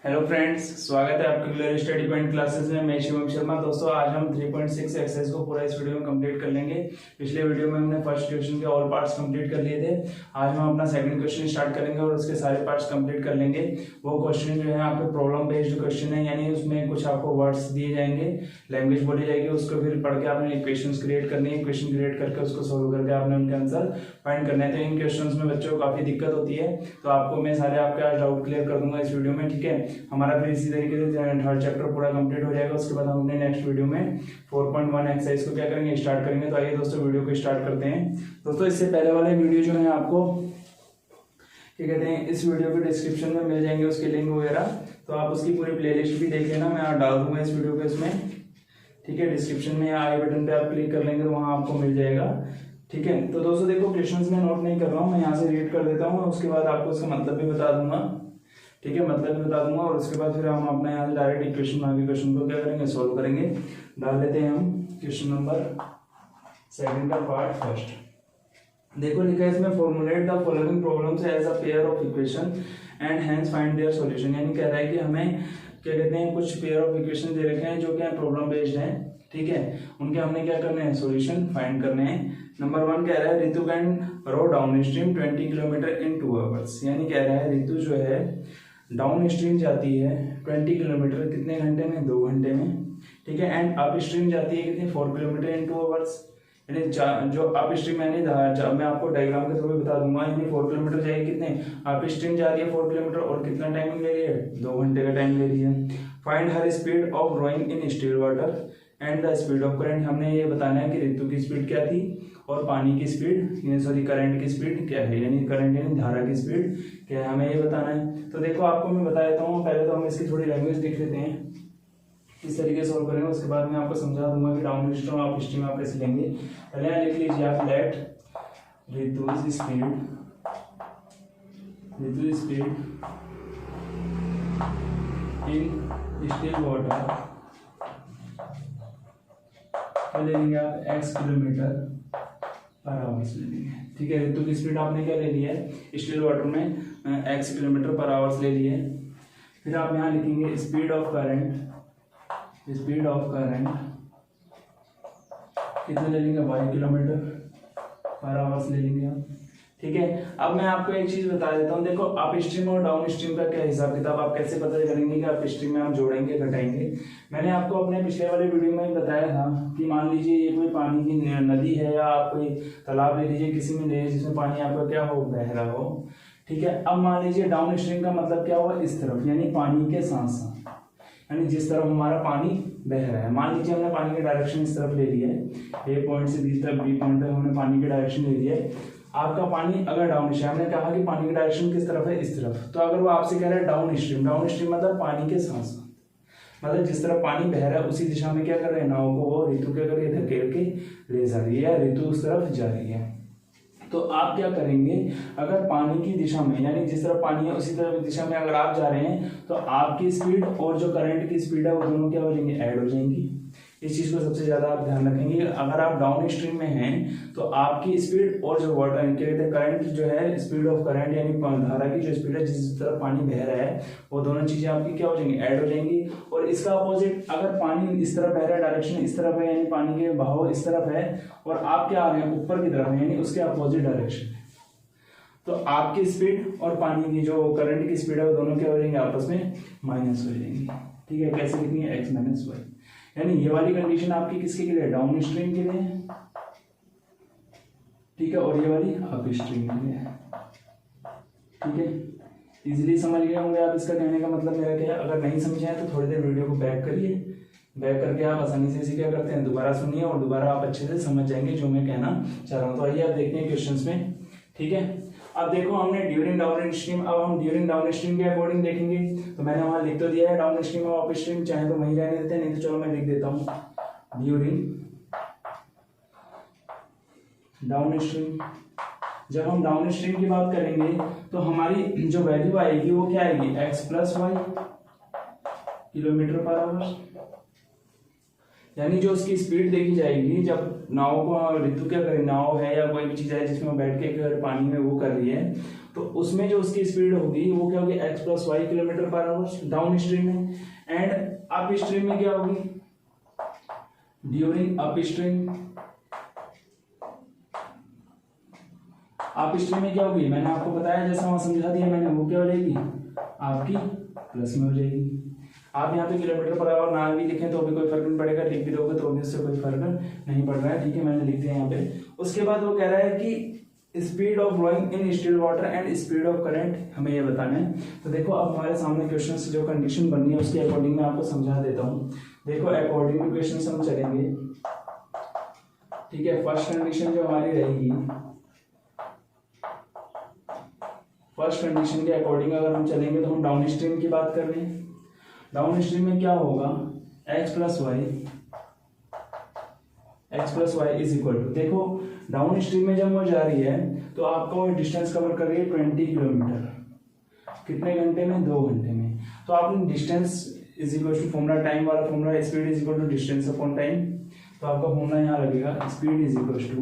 Hello friends, स्वागत है आपके क्लियर स्टडी पॉइंट क्लासेस में। मैं शिवम शर्मा। दोस्तों, आज हम 3.6 एक्सरसाइज को पूरा इस वीडियो में कंप्लीट कर लेंगे। पिछले वीडियो में हमने फर्स्ट क्वेश्चन के ऑल पार्ट्स कंप्लीट कर लिए थे। आज हम अपना सेकंड क्वेश्चन स्टार्ट करेंगे और उसके सारे पार्ट्स कंप्लीट कर लेंगे। वो क्वेश्चन जो है आपके प्रॉब्लम बेस्ड क्वेश्चन है, यानी उसमें कुछ आपको वर्ड्स दिए जाएंगे, लैंग्वेज बोली जाएगी, उसको फिर पढ़ के आपने इक्वेशंस क्रिएट करनी है। इक्वेशन क्रिएट करके उसको सोल्व करके आपने उनके आंसर फाइंड करना है। तो इन क्वेश्चंस में बच्चों को काफी दिक्कत होती है, तो आपको मैं सारे आपके आज डाउट क्लियर कर दूंगा इस वीडियो में। ठीक है, हमारा फिर इसी तरीके से थर्ड चैप्टर पूरा कंप्लीट हो जाएगा। उसके बाद हम अपने नेक्स्ट वीडियो में 4.1 एक्सरसाइज को क्या करेंगे, स्टार्ट करेंगे। तो आइए दोस्तों वीडियो को स्टार्ट करते हैं। दोस्तों, इससे पहले वाले वीडियो जो है आपको क्या कहते हैं, इस वीडियो के डिस्क्रिप्शन में मिल जाएंगे उसके लिंक वगैरह, तो आप उसकी पूरी प्लेलिस्ट भी देख लेना। मैं डाल दूंगा इस वीडियो के इसमें, ठीक है। डिस्क्रिप्शन में आई बटन पे आप क्लिक कर लेंगे तो वहां आपको मिल जाएगा। ठीक है, तो दोस्तों देखो, क्वेश्चंस में नोट नहीं कर रहा हूँ, मैं यहाँ से रीड कर देता हूँ, उसके बाद आपको उसका मतलब भी बता दूंगा। ठीक है, मतलब भी बता दूंगा और उसके बाद फिर हम अपने यहाँ से डायरेक्ट इक्वेशन आगे क्वेश्चन को क्या करेंगे, सोल्व करेंगे। डाल लेते हैं हम क्वेश्चन नंबर सेकंड का पार्ट फर्स्ट। देखो लिखा है इसमें, formulate the following problems as a pair of equation and hence find their solution. यानी कह रहा है कि हमें क्या कहते हैं, कुछ पेयर ऑफ इक्वेशन दे रखे हैं जो क्या प्रॉब्लम बेस्ड हैं। ठीक है, उनके हमने क्या करने हैं, सॉल्यूशन फाइंड करने हैं। नंबर 1 कह रहा है, Ritu can row downstream 20 kilometre in 2 hours. यानी कह रहा है रितु जो है डाउन स्ट्रीम जाती है 20 किलोमीटर कितने घंटे में, 2 घंटे में। ठीक है, एंड अप स्ट्रीम जाती है कितनी, 4 किलोमीटर इन 2 आवर्स। यानी जो अप स्ट्रीम यानी मैं आपको डायग्राम के थ्रू बता दूंगा, यानी 4 किलोमीटर जाएगी कितने, अप स्ट्रीम जा रही है 4 किलोमीटर और कितना टाइमिंग ले रही है, 2 घंटे का टाइम ले रही है। Find her speed of rowing in still water and the speed of current. हमने ये बताना है कि रितु की स्पीड क्या थी और पानी की स्पीड, सॉरी करंट की स्पीड क्या है, यानी करंट यानी धारा की स्पीड क्या है, हमें ये बताना है। तो देखो आपको मैं बता देता हूँ, पहले तो हम इसकी थोड़ी लैंग्वेज देख लेते हैं, किस तरीके से सॉल्व करेंगे, उसके बाद मैं आपको समझा दूंगा कि डाउन स्ट्रीम अप स्ट्रीम आप कैसे लेंगे। पहले यहाँ लिख लीजिए आप, let Ritu's speed in still water ले लेंगे आप x किलोमीटर पर आवर्स ले लेंगे। ठीक है, रितु की स्पीड आपने क्या ले लिया है, स्टिल वाटर में x किलोमीटर पर आवर्स ले लिए। फिर आप यहाँ लिखेंगे स्पीड ऑफ करंट कितने ले लेंगे, 5 किलोमीटर पर आवर्स ले लेंगे आप। ठीक है, अब मैं आपको एक चीज बता देता हूँ। देखो अप स्ट्रीम और डाउन स्ट्रीम का क्या हिसाब किताब, आप कैसे पता करेंगे कि अप स्ट्रीम में आप जोड़ेंगे घटाएंगे। मैंने आपको अपने पिछले वाले वीडियो में बताया था कि मान लीजिए ये कोई पानी की नदी है या आप कोई तालाब ले लीजिए, किसी में ले जिसमें पानी आपका क्या हो, बह रहा हो। ठीक है, अब मान लीजिए डाउन स्ट्रीम का मतलब क्या हुआ, इस तरफ, यानी पानी के साथ साथ, यानी जिस तरफ हमारा पानी बह रहा है। मान लीजिए हमने पानी की डायरेक्शन इस तरफ ले लिया है, ए पॉइंट से बी तक, बी पॉइंट तक हमने पानी की डायरेक्शन ले लिया है। आपका पानी अगर डाउन स्ट्रीम, हमने कहा कि पानी की डायरेक्शन किस तरफ है, इस तरफ, तो अगर वो आपसे कह रहा है डाउन स्ट्रीम मतलब पानी के साथ साथ, मतलब जिस तरफ पानी बह रहा है उसी दिशा में क्या कर रहे हैं, नाव को वो रितु क्या कर रही है, धकेल के ले जा रही है, रितु उस तरफ जा रही है। तो आप क्या करेंगे, अगर पानी की दिशा में, यानी जिस तरफ पानी है उसी तरफ दिशा में अगर आप जा रहे हैं, तो आपकी स्पीड और जो करंट की स्पीड है वो दोनों क्या हो जाएंगे, ऐड हो जाएंगी। इस चीज को सबसे ज्यादा आप ध्यान रखेंगे। अगर आप डाउन स्ट्रीम में हैं तो आपकी स्पीड और जो वाटर क्या कहते हैं, करंट जो है, स्पीड ऑफ करंट यानी धारा की जो स्पीड है, जिस तरफ पानी बह रहा है, वो दोनों चीजें आपकी क्या हो जाएंगी, ऐड हो जाएंगी। और इसका अपोजिट, अगर पानी इस तरफ बह रहा है, डायरेक्शन इस तरफ है, यानी पानी के बहाव इस तरफ है और आप क्या आ रहे हैं, ऊपर की तरफ है, यानी उसके अपोजिट डायरेक्शन है, तो आपकी स्पीड और पानी की जो करंट की स्पीड है वो दोनों क्या हो जाएंगे, आपस में माइनस हो जाएंगी। ठीक है, कैसे लिखनी है, x माइनस वाई। यानी ये वाली कंडीशन आपकी किसके लिए, डाउन स्ट्रीम के लिए। ठीक है, और ये वाली अप स्ट्रीम के लिए। ठीक है, इजीली समझ गए होंगे आप, इसका कहने का मतलब मेरा क्या है। अगर नहीं समझे हैं तो थोड़ी देर वीडियो को बैक करिए, बैक करके आप आसानी से इसे क्या करते हैं, दोबारा सुनिए और दोबारा आप अच्छे से समझ जाएंगे जो मैं कहना चाह रहा हूँ। तो आइए आप देखते हैं क्वेश्चंस में। ठीक है, अब देखो हमने ड्यूरिंग डाउन स्ट्रीम, अब हम ड्यूरिंग डाउन स्ट्रीम के अकॉर्डिंग देखेंगे। तो मैंने वहां लिख तो दिया है डाउन स्ट्रीम और अप स्ट्रीम, चाहे तो वहीं रहने देते हैं, नहीं तो चलो मैं लिख देता हूं ड्यूरिंग डाउन स्ट्रीम। जब हम डाउन स्ट्रीम की बात करेंगे तो हमारी जो वैल्यू आएगी वो क्या आएगी, x plus y kilometre per hour. यानी जो उसकी स्पीड देखी जाएगी जब नाव को ऋतु क्या करे, नाव है या कोई भी चीज़ है जिसमें बैठ के अगर पानी में वो कर रही है, तो उसमें जो उसकी स्पीड होगी वो क्या होगी, x + y km/h down stream में। एंड अप स्ट्रीम में क्या होगी, ड्यूरिंग अप स्ट्रीम में क्या होगी, मैंने आपको बताया जैसा वहां समझा दिया मैंने, वो क्या हो जाएगी आपकी प्लस में हो जाएगी। आप यहाँ पे km/h ना भी लिखें तो भी कोई फर्क नहीं पड़ेगा, लिख भी दोगे तो भी उससे कोई फर्क नहीं पड़ रहा है, ठीक है, मैंने लिख दिया यहाँ पे। उसके बाद वो कह रहा है कि speed of flowing in still water and speed of current हमें ये बताना है। तो देखो अब हमारे सामने क्वेश्चन से जो कंडीशन बननी है उसके अकॉर्डिंग मैं आपको समझा देता हूँ। देखो अकॉर्डिंग टू क्वेश्चन हम चलेंगे, ठीक है। फर्स्ट कंडीशन जो हमारी रहेगी, फर्स्ट कंडीशन के अकॉर्डिंग अगर हम चलेंगे तो हम डाउन स्ट्रीम की बात कर रहे हैं। डाउन स्ट्रीम में क्या होगा, x + y is equal to, देखो डाउन स्ट्रीम में जब वो जा रही है तो आपका वो डिस्टेंस कवर कर रही है 20 किलोमीटर, कितने घंटे में, 2 घंटे में। तो आपने distance is equal to formula, time वाला formula, speed is equal to distance upon time. तो आपका फॉर्मूला यहाँ लगेगा, speed is equal to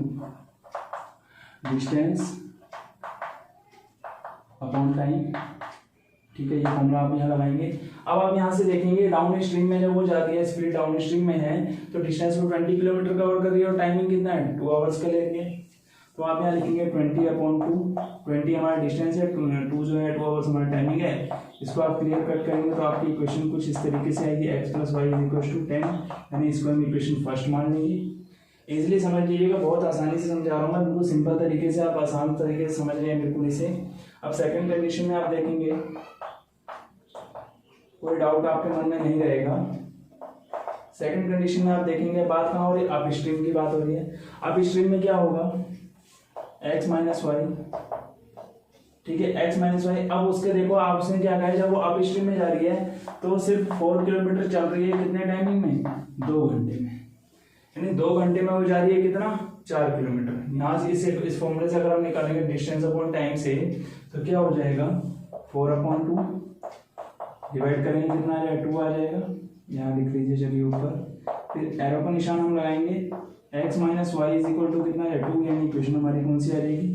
distance upon time, ठीक है। ये फॉर्मूला आप यहाँ लगाएंगे। अब आप यहाँ से देखेंगे डाउन स्ट्रीम में जब वो जाती है, स्पीड डाउन स्ट्रीम में है तो डिस्टेंस वो 20 किलोमीटर कवर कर रही है और टाइमिंग कितना है, 2 आवर्स का लेंगे। तो आप यहाँ लिखेंगे 20/2, 20 हमारा डिस्टेंस है, 2 जो है 2 आवर्स हमारा टाइमिंग है। इसको आप क्लियर कट करेंगे तो आपकी इक्वेशन कुछ इस तरीके से आएगी, x + y = 10, यानी इसको हम इक्वेशन फर्स्ट मान लेंगे। इजिली समझ लीजिएगा, बहुत आसानी से समझा रहा हूँ मैं, बिल्कुल सिंपल तरीके से, आप आसान तरीके से समझ रहे हैं बिल्कुल इसे। अब सेकंड कंडीशन में आप देखेंगे कोई डाउट आपके मन में नहीं रहेगा। सेकंड कंडीशन में आप देखेंगे बात कहाँ हो रही है, अप स्ट्रीम की बात हो रही है। अप स्ट्रीम में क्या होगा, x - y, ठीक है, x - y। अब उसके देखो आप उसने क्या कहा है, जब वो अप स्ट्रीम में जा रही है तो सिर्फ 4 किलोमीटर चल रही है, कितने टाइमिंग में, 2 घंटे में, यानी 2 घंटे में वो जा रही है कितना, 4 किलोमीटर। यहाँ से इस फॉर्मूले से अगर हम निकालेंगे डिस्टेंस अपॉन टाइम से तो क्या हो जाएगा, 4/2 डिवाइड करेंगे कितना आ जाएगा, 2 आ जाएगा। यहाँ लिख लीजिए चलिए ऊपर, फिर एरो का निशान हम लगाएंगे, x - y = कितना है, 2, यानी इक्वेशन हमारी कौन सी आ जाएगी,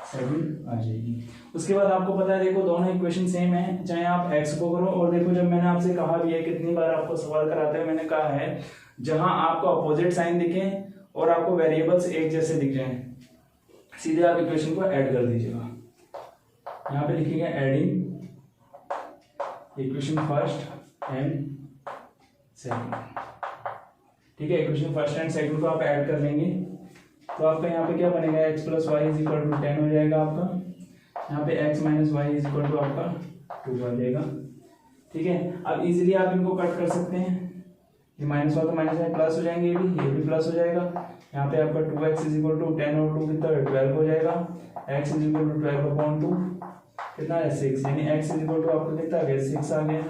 7 आ जाएगी। उसके बाद आपको पता है देखो दोनों इक्वेशन सेम है, चाहे आप x को करो, और देखो जब मैंने आपसे कहा भी है, कितनी बार आपको सवाल कराते हुए मैंने कहा है, जहां आपको अपोजिट साइन दिखे और आपको वेरिएबल्स एक जैसे दिख जाए, सीधे आप इक्वेशन को ऐड कर दीजिएगा। यहाँ पे लिखेंगे adding equation first and second, ठीक है। इक्वेशन फर्स्ट एंड सेकंड को आप ऐड कर लेंगे तो आपका यहाँ पे क्या बनेगा, x + y = 10 हो जाएगा आपका। यहाँ पे x - y = आपका 2 आ जाएगा, ठीक है। अब इजीली आप इनको कट कर सकते हैं, ये माइनस वाला तो माइनस में प्लस हो जाएंगे, ये भी प्लस हो जाएगा। यहाँ पे आपका 2x = 10 और 2 कितना है, 12 हो जाएगा। x = 12/2 कितना है, 6, यानी x = आपको कितना आ गया, 6 आ गया,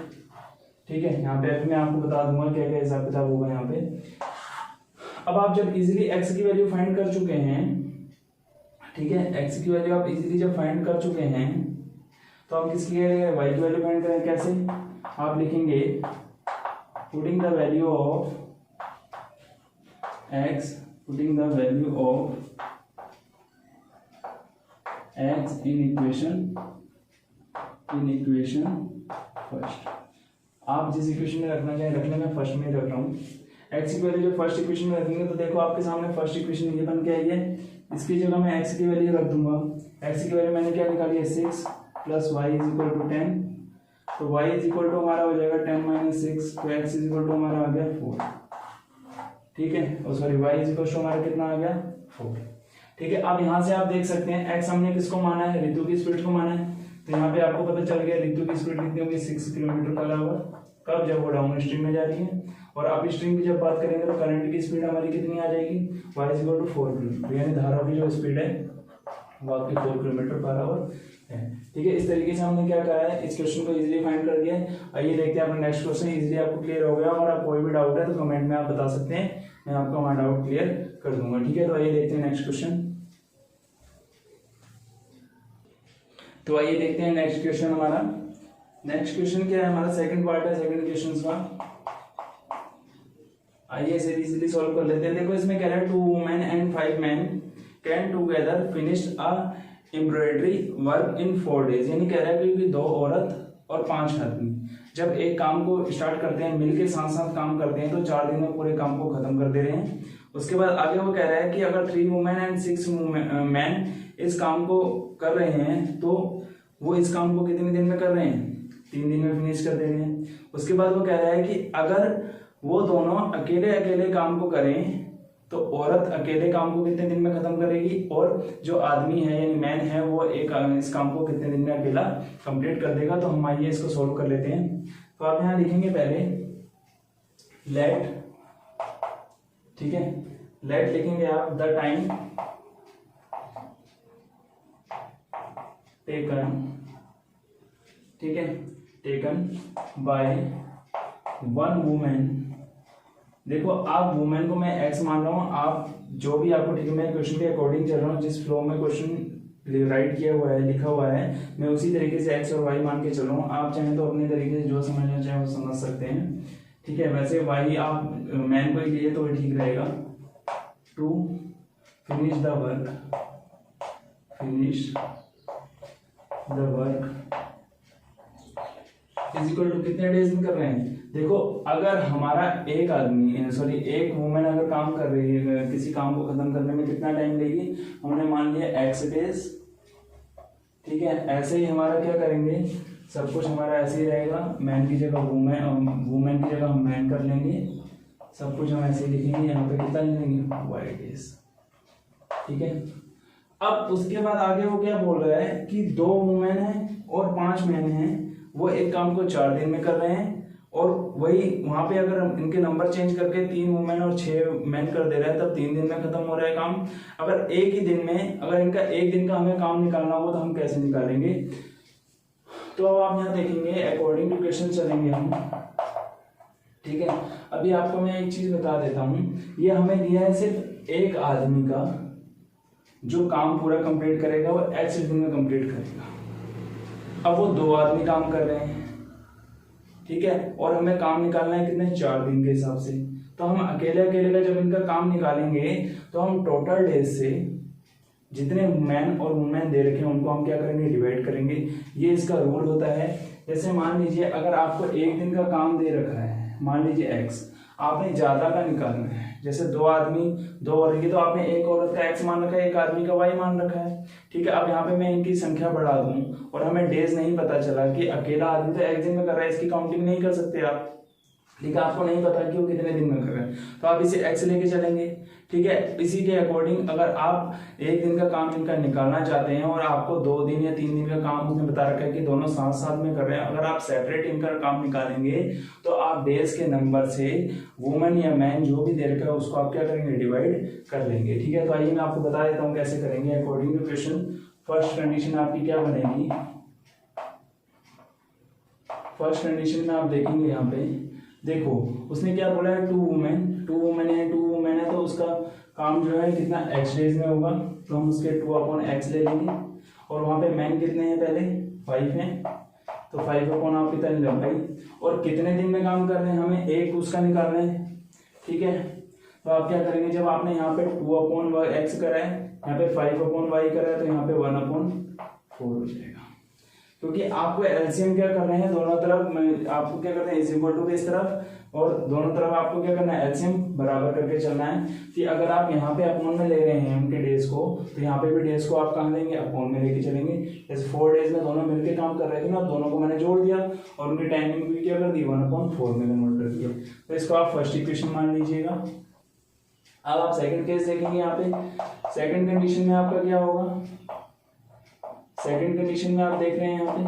ठीक है। यहाँ पे मैं आपको बता दूंगा क्या क्या हिसाब किताब होगा यहाँ पे। अब आप जब इजीली x की वैल्यू फाइंड कर चुके हैं, ठीक है, x की वैल्यू आप इजीली जब फाइंड कर चुके हैं तो आप किसकी y की वैल्यू फाइंड करें, कैसे, आप लिखेंगे putting the value of x, putting the value of x in equation first. आप जिस इक्वेशन में रखना चाहें रख लें, मैं फर्स्ट में रख रहा हूँ। x की वैल्यू जब फर्स्ट इक्वेशन में रखेंगे तो देखो आपके सामने फर्स्ट इक्वेशन ये बन के आई है, इसकी जगह मैं x की वैल्यू रख दूंगा। x की वैल्यू मैंने क्या निकाली है, 6 + y = 10, तो y = हमारा हो जाएगा 10 - 6, तो x = हमारा आ गया 4, ठीक है, और सॉरी y = हमारा कितना आ गया, 4, ठीक है। अब यहाँ से आप देख सकते हैं x हमने किसको माना है, ऋतु की स्पीड को माना है, तो यहाँ पे आपको पता चल गया ऋतु की स्पीड कितनी होगी, 6 किलोमीटर/आवर, कब, जब वो डाउन स्ट्रीम में जा रही है। और अप स्ट्रीम की जब बात करेंगे तो करंट की स्पीड हमारी कितनी आ जाएगी, y = 4 किलोमीटर, यानी धारा की जो स्पीड है वो आपकी 4 किलोमीटर/आवर है, ठीक है। इस तरीके से हमने क्या करा है, इस क्वेश्चन को इजीली फाइंड कर दिया है। आइए देखते हैं अपना नेक्स्ट क्वेश्चन, इजीली आपको क्लियर हो गया, और आप कोई भी डाउट है तो कमेंट में आप बता सकते हैं, मैं आपका वहाँ डाउट क्लियर कर दूंगा, ठीक है। तो आइए देखते हैं नेक्स्ट क्वेश्चन। तो आइए देखते हैं नेक्स्ट क्वेश्चन हमारा। नेक्स्ट क्वेश्चन क्या है हमारा, सेकंड पार्ट है सेकंड क्वेश्चन का। आइए इसे इजीली सॉल्व कर लेते हैं। देखो इसमें कह रहा है 2 women and 5 man can together finish a embroidery work in 4 days। यानी कह रहा है कि 2 औरत और 5 आदमी जब एक काम को स्टार्ट करते हैं, मिलके साथ साथ काम करते हैं, तो 4 दिन में पूरे काम को खत्म कर दे रहे हैं। उसके बाद आगे वो कह रहा है कि अगर 3 वुमेन एंड 6 मैन इस काम को कर रहे हैं तो वो इस काम को कितने दिन में कर रहे हैं, 3 दिन में फिनिश कर दे रहे हैं। उसके बाद वो कह रहा है कि अगर वो दोनों अकेले अकेले काम को करें तो औरत अकेले काम को कितने दिन में खत्म करेगी, और जो आदमी है यानी मैन है वो इस काम को कितने दिन में अकेला कंप्लीट कर देगा। तो हम आइए इसको सोल्व कर लेते हैं। तो आप यहाँ लिखेंगे पहले लेट, ठीक है, लेट लिखेंगे आप द टाइम टेकन, ठीक है, टेकन बाय 1 वुमेन। देखो आप वुमेन को मैं एक्स मान रहा हूँ, आप जो भी आपको, ठीक है, मैं क्वेश्चन के अकॉर्डिंग चल रहा हूँ, जिस फ्लो में क्वेश्चन राइट किया हुआ है, लिखा हुआ है, मैं उसी तरीके से एक्स और वाई मान के चल रहा हूँ। आप चाहें तो अपने तरीके से जो समझना चाहें वो समझ सकते हैं, ठीक है। वैसे वाई आप मैन को ही लिए तो ठीक रहेगा। To finish the work, finish the work is equal to कितने डेज में कर रहे हैं। देखो अगर हमारा एक आदमी सॉरी एक वुमेन अगर काम कर रही है, किसी काम को खत्म करने में कितना टाइम लेगी, हमने मान लिया एक्स डेज, ठीक है। ऐसे ही हमारा क्या करेंगे, सब कुछ हमारा ऐसे ही रहेगा, मैन की जगह वुमेन, वुमेन की जगह हम मैन कर लेंगे, सब कुछ हम ऐसे ही लिखेंगे। यहाँ पे कितना लिखेंगे, वाई डेज, ठीक है। अब उसके बाद आगे वो क्या बोल रहा है कि 2 वुमेन है और 5 मैन है, वो एक काम को 4 दिन में कर रहे हैं, और वही वहां पे अगर इनके नंबर चेंज करके 3 वुमेन और 6 मैन कर दे रहा है तब 3 दिन में खत्म हो रहा है काम। अगर एक ही दिन में, अगर इनका एक दिन का हमें काम निकालना हो तो हम कैसे निकालेंगे। तो अब आप यहाँ देखेंगे अकॉर्डिंग टू क्वेश्चन चलेंगे हम, ठीक है। अभी आपको मैं एक चीज बता देता हूँ, ये हमें दिया है सिर्फ एक आदमी का जो काम पूरा कंप्लीट करेगा वो एक्स दिन में कंप्लीट करेगा। अब वो 2 आदमी काम कर रहे हैं, ठीक है, और हमें काम निकालना है कितने, 4 दिन के हिसाब से। तो हम अकेले अकेले का जब इनका काम निकालेंगे तो हम टोटल डेज से जितने मैन और वुमेन दे रखे हैं उनको हम क्या करेंगे, डिवाइड करेंगे। ये इसका रूल होता है। जैसे मान लीजिए अगर आपको एक दिन का काम दे रखा है, मान लीजिए एक्स, आपने ज्यादा का निकालना है, जैसे 2 आदमी 2 औरत की, तो आपने एक औरत का एक्स मान रखा है, एक आदमी का वाई मान रखा है, ठीक है। अब यहाँ पे मैं इनकी संख्या बढ़ा दूं और हमें डेज नहीं पता चला कि अकेला आदमी तो एक दिन में कर रहा है, इसकी काउंटिंग नहीं कर सकते आप, ठीक है। आपको नहीं पता कि वो कितने दिन में कर रहे हैं, तो आप इसे एक्स लेके चलेंगे, ठीक है। इसी के अकॉर्डिंग अगर आप एक दिन का काम इनका निकालना चाहते हैं और आपको 2 दिन या 3 दिन का काम उसने बता रखा है कि दोनों साथ साथ में कर रहे हैं, अगर आप सेपरेट इनका काम निकालेंगे तो आप डेज के नंबर से वुमेन या मैन जो भी दे रखा है उसको आप क्या करेंगे, डिवाइड कर लेंगे, ठीक है। तो आइए मैं आपको बता देता हूँ कैसे करेंगे according to question. First condition आपकी क्या बनेगी, फर्स्ट कंडीशन में आप देखेंगे यहाँ पे, देखो उसने क्या बोला है, 2 वुमेन है, तो उसका काम जो है कितना एक्स डेज में होगा, तो हम उसके 2/x ले लेंगे। और वहां पे मैन कितने हैं, पहले 5 हैं, तो 5/, आप कितना लंबाई, और कितने दिन में काम कर रहे हैं, हमें एक उसका निकालना है, ठीक है। तो आप क्या करेंगे, जब आपने यहाँ पे 2/x करा है, यहाँ पे 5/y करा है, तो यहाँ पे 1/4 हो जाएगा। क्योंकि आपको एलसीएम क्या कर रहे हैं, दोनों तरफ आपको क्या करना है, इज इक्वल टू इस तरफ, और दोनों तरफ आपको क्या करना है, एलसीएम बराबर करके चलना है। कि अगर आप यहाँ पे अपॉन में ले रहे हैं उनके डेज को, तो यहाँ पे भी डेज को आप कहाँ लेंगे, अपॉन में लेके चलेंगे। जैसे 4 डेज में दोनों मिलकर काम कर रहे थे ना, दोनों को मैंने जोड़ दिया और उनकी टाइमिंग भी क्या कर दी, 1/4 में कन्वर्ट कर दिया। तो इसको आप फर्स्ट इक्वेशन मान लीजिएगा। अब आप सेकंड केस देखेंगे, यहाँ पे सेकंड कंडीशन में आपका क्या होगा, सेकंड कंडीशन में आप देख रहे हैं यहाँ पे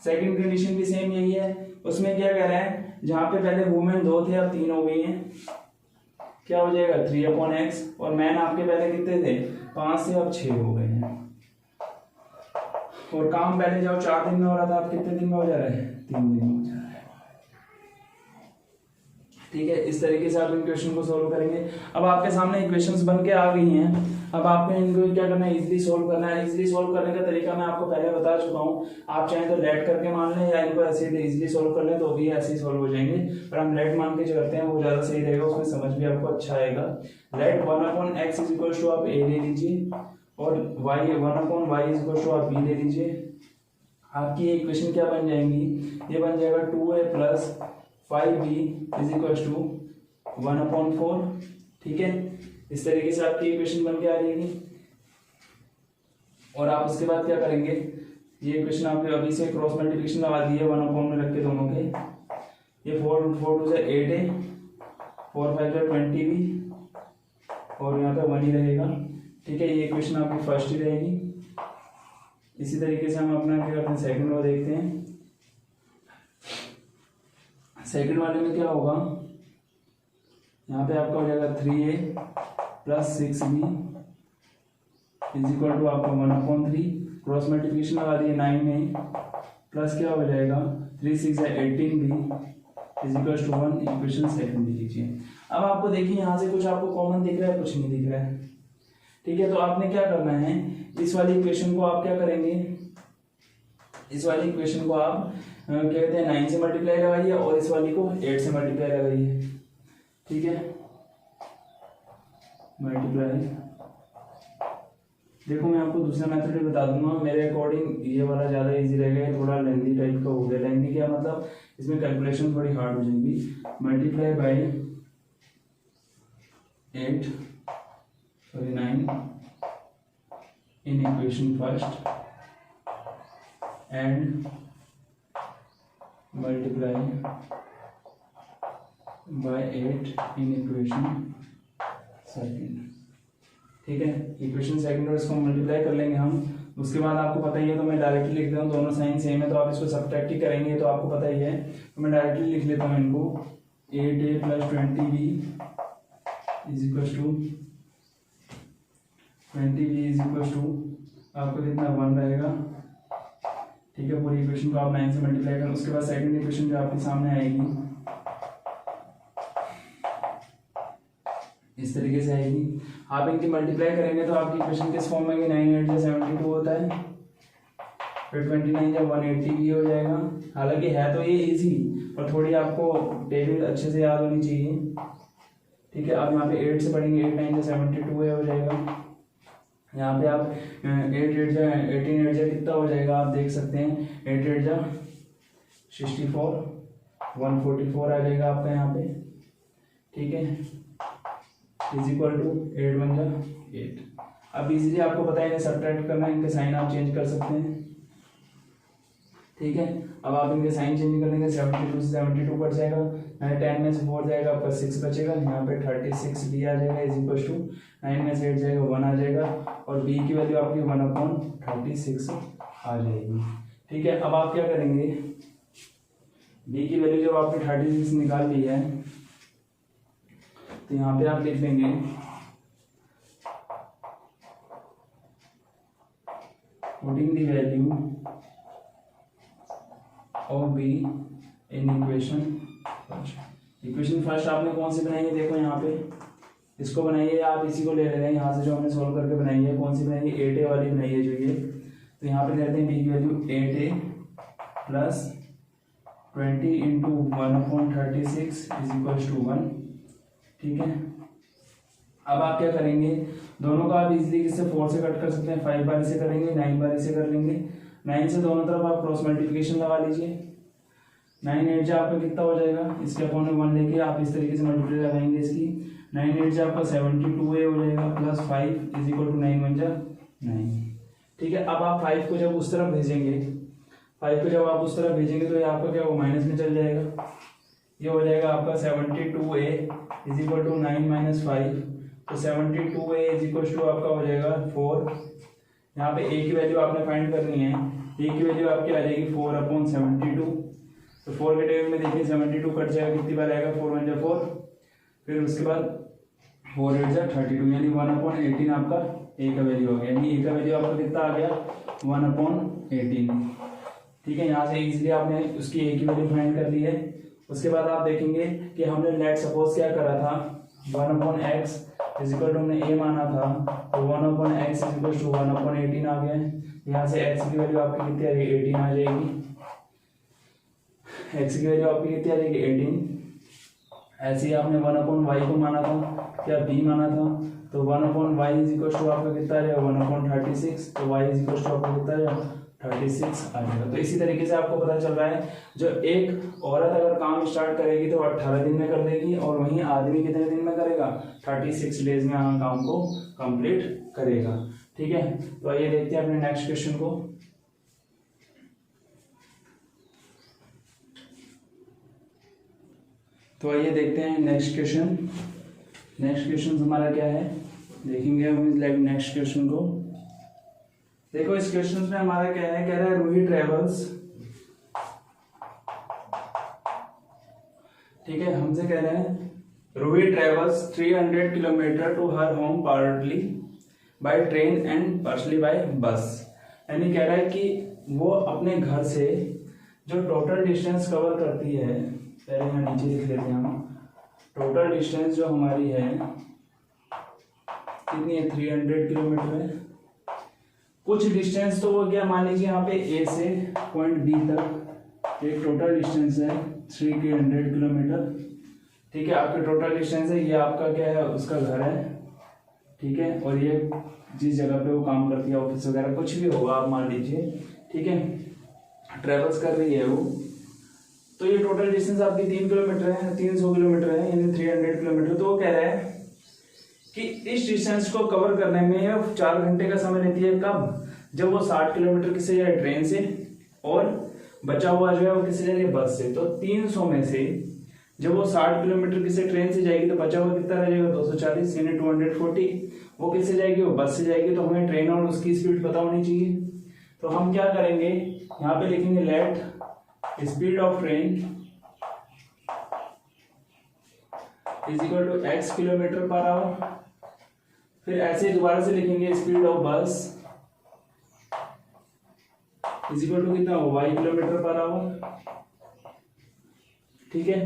सेकंड कंडीशन भी सेम यही है। उसमें क्या कह रहा है, जहां पे पहले वुमेन 2 थे अब 3 हो गई हैं, क्या हो जाएगा 3/x, और मैन आपके पहले कितने थे 5 से अब 6 हो गए हैं। और काम पहले जब 4 दिन में हो रहा था, अब कितने दिन में हो जा रहा है, 3 दिन में हो जा रहा है, ठीक है, इस तरीके से आप इन क्वेश्चन को सोल्व करेंगे। अब आपके सामने इक्वेशंस बन के आ गई हैं, अब आपको इनको क्या करना है, इजीली सोल्व करना है। इजीली सोल्व करने का तरीका मैं आपको पहले बता चुका हूँ, आप चाहें तो लेट करके मान लें या इनको ऐसे इजीली सोल्व कर लें तो भी ऐसे ही सोल्व हो जाएंगे, पर हम लेट मान के जो करते हैं वो ज्यादा सही रहेगा, उसमें समझ भी आपको अच्छा आएगा। Let 1/x is equal to आप a ले लीजिए और y 1/y is equal to आप b ले लीजिए। आपकी इक्वेशन क्या बन जाएंगी, ये बन जाएगा 2a plus 5b is equal to 1/4। ठीक है, इस तरीके से आपकी इक्वेशन बन के आ जाएगी। और आप उसके बाद क्या करेंगे, ये इक्वेशन आपने अभी से क्रॉस मल्टीप्लिकेशन लगा दी है 1/, में रख के दोनों के, ये 4 2 से 8a, 4 5 से 20b और यहाँ पे 1 ही रहेगा। ठीक है, ये इक्वेशन आपकी फर्स्ट ही रहेगी। इसी तरीके से हम अपना क्या करते हैं, सेकंड रो देखते हैं। सेकंड वाले में क्या होगा, यहाँ पे आपका हो जाएगा 3a plus 6b is equal to आपका 1/3, क्रॉस मल्टीप्लिकेशन लगा दिए 9a प्लस क्या हो जाएगा 3 6 है 18b is equal to 1। Equation second लीजिए। अब आपको देखिए यहाँ से कुछ आपको कॉमन दिख रहा है, कुछ नहीं दिख रहा है। ठीक है, तो आपने क्या करना है, इस वाली इक्वेशन को आप क्या करेंगे, इस वाली इक्वेशन को आप क्या कहते हैं 9 से मल्टीप्लाई लगाइए और इस वाली को 8 से मल्टीप्लाई लगाइए। ठीक है, मल्टीप्लाई, देखो मैं आपको दूसरा मेथड भी बता दूंगा, मेरे अकॉर्डिंग ये वाला ज़्यादा इजी रहेगा, थोड़ा लेंथी टाइप का हो गया। लेंथी क्या मतलब, इसमें कैलकुलेशन थोड़ी हार्ड हो जाएगी। Multiply by 9 in equation first and multiply by 8 in equation second. ठीक है, इक्वेशन सेकंड और इसको मल्टीप्लाई कर लेंगे हम। उसके बाद आपको पता ही है, तो मैं डायरेक्टली लिख देता हूँ, दोनों साइन सेम है तो आप इसको सब्ट्रैक्ट ही करेंगे, तो आपको पता ही है, तो मैं डायरेक्टली लिख लेता हूँ इनको 8a plus 20b is equal to 20b is equal to आपको कितना 1 रहेगा। ठीक है, पूरी इक्वेशन को आप 9 से मल्टीप्लाई करें। उसके बाद सेकंड इक्वेशन जो आपके सामने आएगी इस तरीके से आएगी। आप इनकी मल्टीप्लाई करेंगे तो आपकी इक्वेशन किस फॉर्म में, 9 8 जो 72 होता है, फिर 29 जब 180 भी हो जाएगा। हालांकि है तो ये इजी, और थोड़ी आपको टेबल अच्छे से याद होनी चाहिए। ठीक है, आप यहाँ पे 8 से पढ़ेंगे, 8 9 जो 72 हो जाएगा। यहाँ पे आप 8 8 जा 18 8 जा कितना हो जाएगा, आप देख सकते हैं 8 8 जा 64 144 आ जाएगा आपका यहाँ पे। ठीक है, इज इक्वल टू 8 1 जा 8। अब इजीली आपको पता है सब्ट्रैक्ट करना, इनके साइन आप चेंज कर सकते हैं। ठीक है, अब आप इनके साइन चेंज कर लेंगे, 72 से 72 कट जाएगा, 10 में से 4 जाएगा, आपका 6 बचेगा, यहाँ पे 36 b आ जाएगा इज इक्वल टू 9 में से 8 जाएगा 1 आ जाएगा, और b की वैल्यू आपकी 1/36 आ जाएगी। ठीक है, अब आप क्या करेंगे, b की वैल्यू जब आपने 36 निकाल ली है तो यहाँ पे आप लिख लेंगे putting the value of b in equation first. Equation first आपने कौन सी बनाई है, देखो यहाँ पे इसको बनाइए, आप इसी को ले ले रहे हैं यहाँ से जो हमने सॉल्व करके बनाई है। कौन सी बनाई है, 8a वाली बनाई है जो ये, तो यहाँ पे लेते हैं b की value 8a plus 20 into 1/36 is equal to 1। ठीक है, अब आप क्या करेंगे, दोनों का आप इजीली किससे 4 से कट कर सकते हैं, 5 बार इसे करेंगे, 9 बार इसे कर लेंगे। 9 से दोनों तरफ आप क्रॉस मल्टीप्लिकेशन लगा लीजिए, 9 8 जा आपका कितना हो जाएगा, इसके अपॉन में 1 लेके आप इस तरीके से मल्टीप्लाई लगाएंगे इसकी। 9 8 जा आपका 72a हो जाएगा प्लस 5 इज इक्वल टू 9 1 जा 9। ठीक है, अब आप 5 को जब उस तरफ भेजेंगे, 5 को जब आप उस तरफ भेजेंगे तो ये आपका क्या हो माइनस में चल जाएगा, ये हो जाएगा आपका 72a is equal to 9 minus 5, तो 72a इज इक्वल टू आपका हो जाएगा 4। यहाँ पे a की वैल्यू आपने फाइंड करनी है, a की वैल्यू आपकी आ जाएगी 4/72। तो 4 के टेबल में देखिए 72 कट जाएगा, कितनी बार आएगा 4 1 जा 4, फिर उसके बाद 4 8 जा 32, यानी 1/18 आपका a का वैल्यू हो गया, यानी a का वैल्यू आपका कितना आ गया 1/18। ठीक है, यहाँ से इजीली आपने उसकी a की वैल्यू फाइंड कर ली है। उसके बाद आप देखेंगे कि हमने लेट सपोज क्या करा था, 1/x इज इक्वल टू हमने a माना था, तो 1/x इज इक्वल टू 1/18 आ गया। यहाँ से x की वैल्यू आपकी कितनी आ जाएगी, 18 आ जाएगी। x की वैल्यू आपकी कितनी आ जाएगी, 18। ऐसे ही आपने 1/y को माना था, क्या b माना था, तो 1/y इज इक्वल टू आपका कितना आ जाएगा, 1/36, तो y इज इक्वल टू आपका कितना आ जाएगा, 36 आ जाएगा। तो इसी तरीके से आपको पता चल रहा है, जो एक औरत अगर काम स्टार्ट करेगी तो 18 दिन में कर देगी, और वहीं आदमी कितने दिन में करेगा, 36 डेज में काम को कंप्लीट करेगा। ठीक है, तो आइए देखते हैं अपने नेक्स्ट क्वेश्चन को। तो आइए देखते हैं नेक्स्ट क्वेश्चन। नेक्स्ट क्वेश्चन हमारा क्या है, देखेंगे हम नेक्स्ट क्वेश्चन को। देखो इस क्वेश्चन में हमारा क्या है, कह रहा है रूही ट्रेवल्स, ठीक है, हमसे कह रहे हैं Ruhi travels 300 kilometre to her home partly by train and partly by bus. यानी कह रहा है कि वो अपने घर से जो टोटल डिस्टेंस कवर करती है, पहले यहाँ नीचे लिख लेते हैं हम, टोटल डिस्टेंस जो हमारी है कितनी है, 300 किलोमीटर है। कुछ डिस्टेंस तो वो क्या, मान लीजिए यहाँ पे ए से पॉइंट बी तक एक टोटल डिस्टेंस है 300 किलोमीटर। ठीक है, आपका टोटल डिस्टेंस है, ये आपका क्या है, उसका घर है। ठीक है, और ये जिस जगह पे वो काम करती है, ऑफिस वगैरह कुछ भी होगा आप मान लीजिए। ठीक है, ट्रेवल्स कर रही है वो, तो ये टोटल डिस्टेंस आपकी 3 किलोमीटर है, 300 किलोमीटर है, यानी 300 किलोमीटर। तो वो कह रहा है कि इस डिस्टेंस को कवर करने में 4 घंटे का समय लेती है। कब, जब वो 60 किलोमीटर किससे जाए, ट्रेन से, और बचा हुआ जो है वो किससे जाएगी, बस से। तो 300 में से जब वो 60 किलोमीटर किसी ट्रेन से जाएगी तो बचा हुआ कितना रह जाएगा, 240 यानी 240। वो किससे जाएगी, वो बस से जाएगी। तो हमें ट्रेन और उसकी स्पीड पता होनी चाहिए। तो हम क्या करेंगे, यहाँ पे लिखेंगे let speed of train is equal to x kilometre per hour. फिर ऐसे दोबारा से लिखेंगे speed of bus is equal to कितना, y किलोमीटर पर आवर। ठीक है,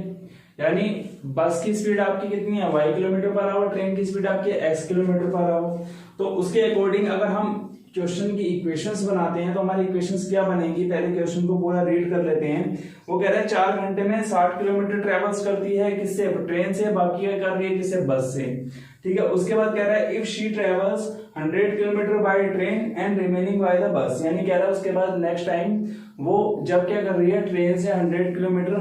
यानी बस की स्पीड आपकी कितनी है, y kilometre per our, train की स्पीड आपकी है x किलोमीटर पर आवर। तो उसके अकॉर्डिंग अगर हम क्वेश्चन की इक्वेशंस बनाते हैं तो हमारी इक्वेशंस क्या बनेंगी, पहले क्वेश्चन को पूरा रीड कर लेते हैं। वो कह रहा है 4 घंटे में 60 किलोमीटर ट्रेवल्स करती है, किससे, ट्रेन से, बाकी कर रही है किससे, बस से। ठीक है, उसके बाद कह रहा है if she travels 100 kilometre bye train and remaining by the bus. यानी कह रहा है उसके बाद नेक्स्ट टाइम वो जब क्या कर रही है, ट्रेन से 100 किलोमीटर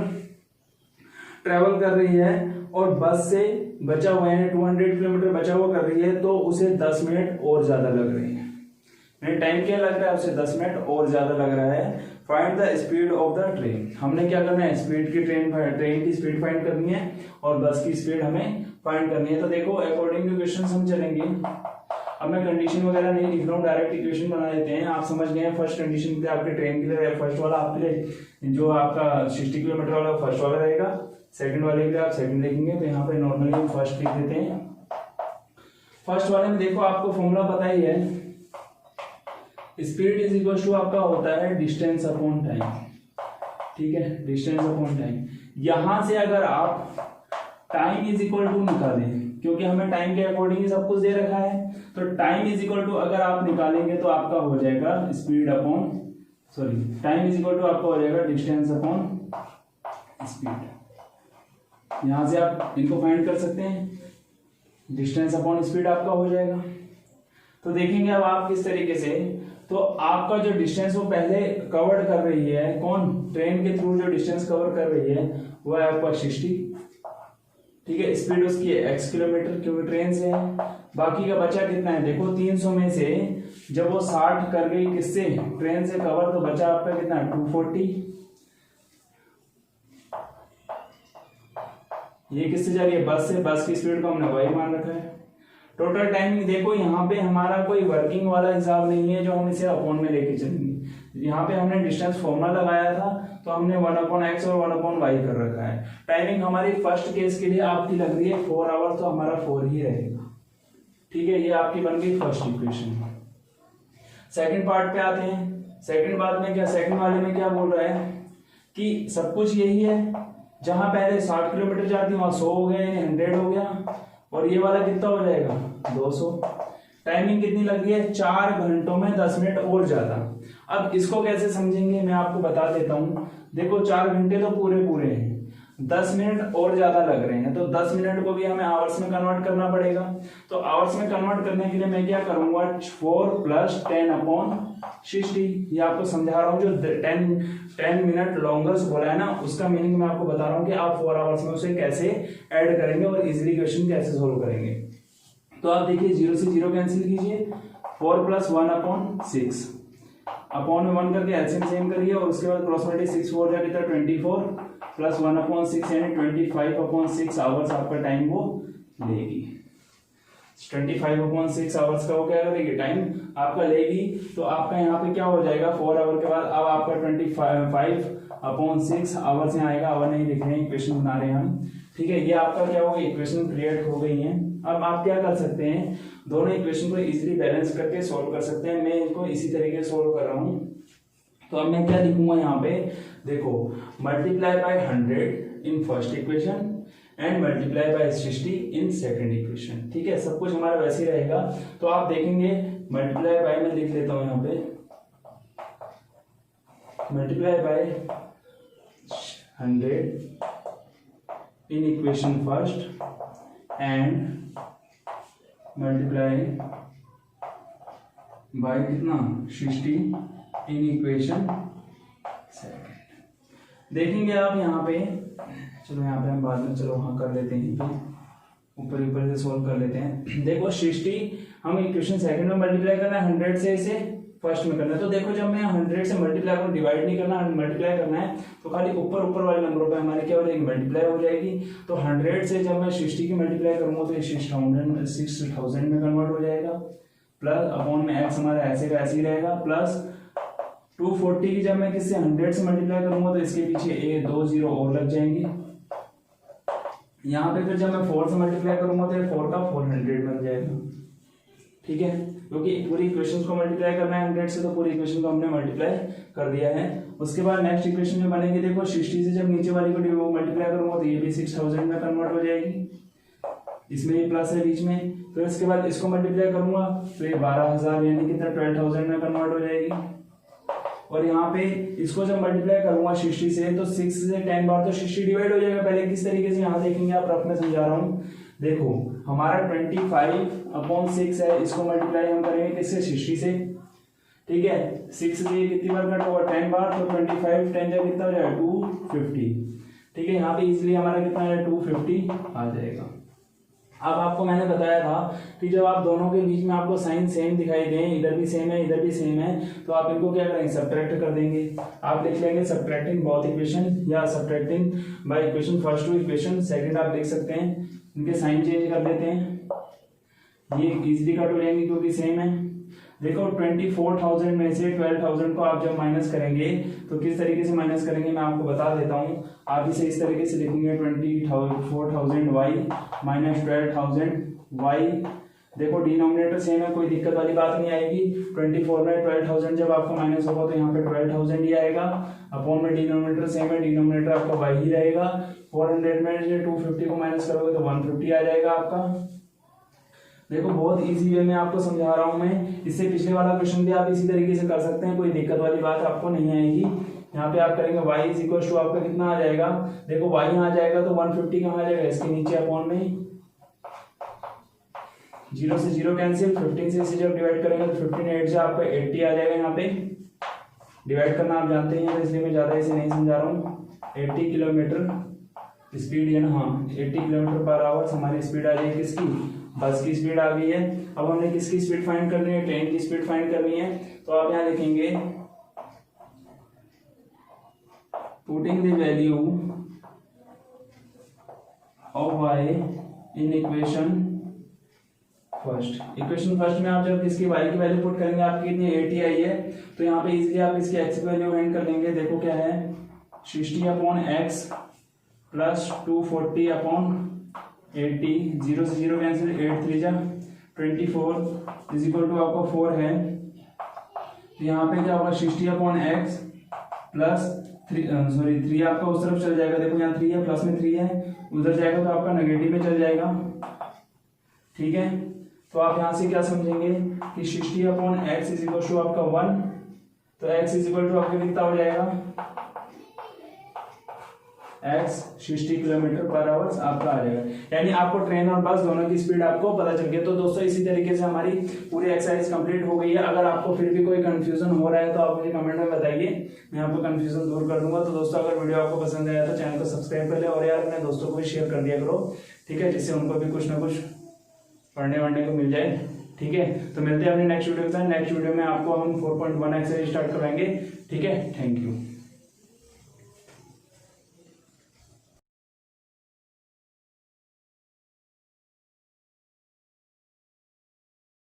ट्रेवल कर रही है और बस से बचा हुआ है 200 किलोमीटर बचा हुआ कर रही है, तो उसे 10 मिनट और ज्यादा लग रही है। टाइम क्या लग रहा है, उसे 10 मिनट और ज्यादा लग रहा है। Find the speed of the train. हमने क्या करना है, स्पीड की ट्रेन की स्पीड फाइंड करनी है और बस की स्पीड हमें फाइंड करनी है। तो देखो अकॉर्डिंग टू क्वेश्चन हम चलेंगे। अब मैं कंडीशन वगैरह नहीं लिख रहा हूँ, डायरेक्ट इक्वेशन बना लेते हैं। आप समझ गए, फर्स्ट कंडीशन पे आपके ट्रेन के लिए, फर्स्ट वाला आपके लिए जो आपका 60 किलोमीटर वाला फर्स्ट वाला रहेगा, सेकंड वाले के लिए आप सेकंड लिखेंगे। तो यहाँ पे नॉर्मली हम फर्स्ट लिख देते हैं। फर्स्ट वाले में देखो आपको फॉर्मूला पता ही है, स्पीड इज इक्वल टू आपका होता है डिस्टेंस अपॉन टाइम। ठीक है, डिस्टेंस अपॉन टाइम। यहां से अगर आप टाइम इज इक्वल टू निकालें, क्योंकि हमें टाइम के अकॉर्डिंग ही सब कुछ दे रखा है, तो टाइम इज इक्वल टू अगर आप निकालेंगे तो आपका हो जाएगा speed upon, sorry time is equal to आपका हो जाएगा डिस्टेंस अपॉन स्पीड। यहां से आप इनको फाइंड कर सकते हैं, डिस्टेंस अपॉन स्पीड आपका हो जाएगा। तो देखेंगे अब आप किस तरीके से, तो आपका जो डिस्टेंस वो पहले कवर कर रही है, कौन, ट्रेन के थ्रू जो डिस्टेंस कवर कर रही है वो है आपका 60। ठीक है, स्पीड उसकी है x किलोमीटर क्योंकि ट्रेन से है। बाकी का बचा कितना है, देखो 300 में से जब वो 60 कर गई किससे, ट्रेन से कवर, तो बचा आपका कितना 240। ये किससे जा रही है, बस से। बस की स्पीड को हमने y मान रखा है। टोटल टाइमिंग देखो यहाँ पे हमारा कोई वर्किंग वाला हिसाब नहीं है जो हम इसे अपॉन में लेके चलेंगे। यहाँ पे हमने डिस्टेंस फॉर्मूला लगाया था तो हमने 1/x और 1/y कर रखा है। टाइमिंग हमारी फर्स्ट केस के लिए आपकी लग रही है 4 आवर्स, तो हमारा 4 ही रहेगा। ठीक है, ये आपकी बन गई फर्स्ट इक्वेशन। सेकंड पार्ट पे आते हैं। सेकंड बात में क्या, सेकंड वाले में क्या बोल रहा है कि सब कुछ यही है, जहां पहले 60 किलोमीटर जाती वहां 100 हो गया, यानी 100 हो गया, और ये वाला कितना हो जाएगा 200। टाइमिंग कितनी लगी है 4 घंटों में 10 मिनट और ज्यादा। अब इसको कैसे समझेंगे मैं आपको बता देता हूं। देखो 4 घंटे तो पूरे पूरे हैं, 10 मिनट और ज्यादा लग रहे हैं, तो 10 मिनट को भी हमें आवर्स में कन्वर्ट करना पड़ेगा। तो आवर्स में कन्वर्ट करने के लिए मैं क्या करूंगा 4 + 10/60, ये आपको समझा रहा हूँ। जो 10 मिनट लॉन्गेस्ट बोला है ना, उसका मीनिंग मैं आपको बता रहा हूँ कि आप 4 आवर्स में उसे कैसे ऐड करेंगे और इजिली क्वेश्चन कैसे सोल्व करेंगे। तो आप देखिए 0 से 0 कैंसिल कीजिए, 4 + 1/6, अपॉन में 1 करके एलसीएम सेम करिए, और उसके बाद क्रॉस मल्टी 6 4 जा कितना 24 + 1/6 यानी 25/6 आवर्स आपका टाइम वो लेगी। 25/6 आवर्स का वो क्या करेगी टाइम आपका लेगी। तो आपका यहाँ पे क्या हो जाएगा 4 आवर के बाद अब आपका 25/6 आवर्स यहाँ आएगा। आवर नहीं लिख रहे हैं, इक्वेशन बना रहे हैं हम, ठीक है। ये आपका क्या होगा इक्वेशन क्रिएट हो गई है। अब आप क्या कर सकते हैं, दोनों इक्वेशन को इजीली बैलेंस करके सॉल्व कर सकते हैं। मैं इसको इसी तरीके से सॉल्व कर रहा हूं। तो अब मैं क्या लिखूंगा यहाँ पे, देखो multiply by 100 in first equation and multiply by 60 in second equation, ठीक है। सब कुछ हमारा वैसे ही रहेगा। तो आप देखेंगे मल्टीप्लाई बाय में लिख लेता हूं यहाँ पे, multiply by 100 in equation first and multiply by कितना 60 इन इक्वेशन सेकंड। देखेंगे आप यहाँ पे, चलो यहाँ पे हम बाद में चलो हाँ कर लेते हैं, ऊपर ऊपर से सोल्व कर लेते हैं। देखो 60 हम इक्वेशन सेकंड में मल्टीप्लाई करना है, 100 से इसे फर्स्ट में करना है। तो देखो जब मैं 100 से मल्टीप्लाई करूँ, डिवाइड नहीं करना, मल्टीप्लाई करना है, तो खाली ऊपर ऊपर वाले नंबरों पे हमारी क्या हो जाएगी मल्टीप्लाई हो जाएगी। तो 100 से जब मैं 60 की मल्टीप्लाई करूंगा तो ये 6000 में कन्वर्ट हो जाएगा, प्लस अपॉन में एक्स हमारा ऐसे का ऐसे ही रहेगा, प्लस 240 की जब मैं किससे 100 से मल्टीप्लाई करूंगा तो इसके पीछे 2 0 और लग जाएंगे। यहाँ पे फिर जब मैं 4 से मल्टीप्लाई करूंगा तो 4 का 400 बन जाएगा, ठीक है। क्योंकि पूरी इक्वेशन को मल्टीप्लाई करना है 100 से, तो पूरी इक्वेशन को हमने मल्टीप्लाई कर दिया है। उसके बाद नेक्स्ट इक्वेशन में बनेगी, देखो 60 से जब नीचे वाली को मल्टीप्लाई करूंगा तो ये भी 6000 में कन्वर्ट हो जाएगी, इसमें ये प्लस है बीच में। फिर उसके बाद इसको मल्टीप्लाई करूंगा तो ये 12000 यानी कितना 12000 में कन्वर्ट हो जाएगी। और यहाँ पे इसको जब मल्टीप्लाई करूंगा 60 से, तो 6 से 10 बार तो 60 डिवाइड हो जाएगा। पहले किस तरीके से यहाँ देखेंगे, आप रफ में समझा रहा हूँ। देखो हमारा 25/6 है, इसको मल्टीप्लाई हम करेंगे किससे 60 से, ठीक है। 6 से कितनी बार कट होगा 10 बार, तो 25 10 जा कितना हो जाएगा 250, ठीक है। यहाँ पे इजिली हमारा कितना है 250 आ जाएगा। अब आपको मैंने बताया था कि जब आप दोनों के बीच में आपको साइन सेम दिखाई दें, इधर भी सेम है इधर भी सेम है, तो आप इनको क्या करेंगे सब्ट्रैक्ट कर देंगे। आप लिख लेंगे सब्ट्रैक्टिंग बोथ इक्वेशन या subtracting by equation first to equation second आप लिख सकते हैं। इनके साइन चेंज कर देते हैं, ये इजीली कट हो जाएंगे क्योंकि सेम है। देखो 24,000 में से 12,000 को आप जब माइनस करेंगे तो किस तरीके से माइनस करेंगे मैं आपको बता देता हूँ। आप इसे इस तरीके से लिखेंगे 24,000 y माइनस 12,000 y। देखो डिनोमिनेटर सेम है, कोई दिक्कत वाली बात नहीं आएगी। 24 में 12,000 जब आपका माइनस होगा तो यहाँ पे 12,000 ही आएगा। अपॉन में डिनोमिनेटर सेम है, डिनोमिनेटर आपका y ही रहेगा। 400 में 250 को माइनस करोगे तो 150 आ जाएगा आपका। देखो बहुत इजी वे में आपको समझा रहा हूं मैं। इससे पिछले वाला क्वेश्चन भी आप इसी तरीके से कर सकते हैं, कोई दिक्कत वाली बात आपको नहीं आएगी। यहाँ पे आप करेंगे y इज इक्वल टू आपका कितना आ जाएगा, देखो y यहाँ आ जाएगा तो 150 कहाँ आ जाएगा इसके नीचे अपॉन में 0 से 0 कैंसिल, 15 से इसे जब डिवाइड करेंगे तो 15 8 से आपका 80 आ जाएगा। यहाँ पे डिवाइड करना आप जानते हैं इसलिए मैं ज्यादा इसे नहीं समझा रहा हूँ। 80 किलोमीटर स्पीड है ना, हाँ 80 किलोमीटर पर आवर हमारी स्पीड आ जाएगी किसकी, बस की स्पीड आ गई है। अब हमने किसकी स्पीड फाइंड करनी है, ट्रेन की स्पीड फाइंड करनी है। तो आप यहाँ लिखेंगे putting the value of y in equation first. Equation first में आप जब इसकी y की वैल्यू पुट करेंगे आपकी कितनी 80 आई है, तो यहाँ पे इजीली आप इसकी x की वैल्यू फाइंड कर लेंगे। देखो क्या है 60/x प्लस 240/80, 0 से 0 कैंसिल, 8 3 जा 24 इज इक्वल टू आपका 4 है। तो यहाँ पे क्या होगा 60/x प्लस थ्री आपका उस तरफ चल जाएगा, देखो यहाँ 3 है, प्लस में 3 है, उधर जाएगा तो आपका नेगेटिव में चल जाएगा। ठीक है, तो आप यहाँ से क्या समझेंगे कि 60/x इज इक्वल टू आपका 1, तो x इज इक्वल टू आपका कितना हो जाएगा, x 60 km/h आपका आ जाएगा। यानी आपको ट्रेन और बस दोनों की स्पीड आपको पता चल गई। तो दोस्तों इसी तरीके से हमारी पूरी एक्सरसाइज कंप्लीट हो गई है। अगर आपको फिर भी कोई कंफ्यूजन हो रहा है तो आप मुझे कमेंट में बताइए, मैं आपको कंफ्यूजन दूर कर दूंगा। तो दोस्तों अगर वीडियो आपको पसंद आया तो चैनल को सब्सक्राइब कर ले और यार अपने दोस्तों को भी शेयर कर दिया करो, ठीक है, जिससे उनको भी कुछ ना कुछ पढ़ने वढ़ने को मिल जाए। ठीक है, तो मिलते हैं अपने नेक्स्ट वीडियो के साथ। नेक्स्ट वीडियो में आपको हम 4.1 एक्सरसाइज स्टार्ट करवाएंगे। ठीक है, थैंक यू।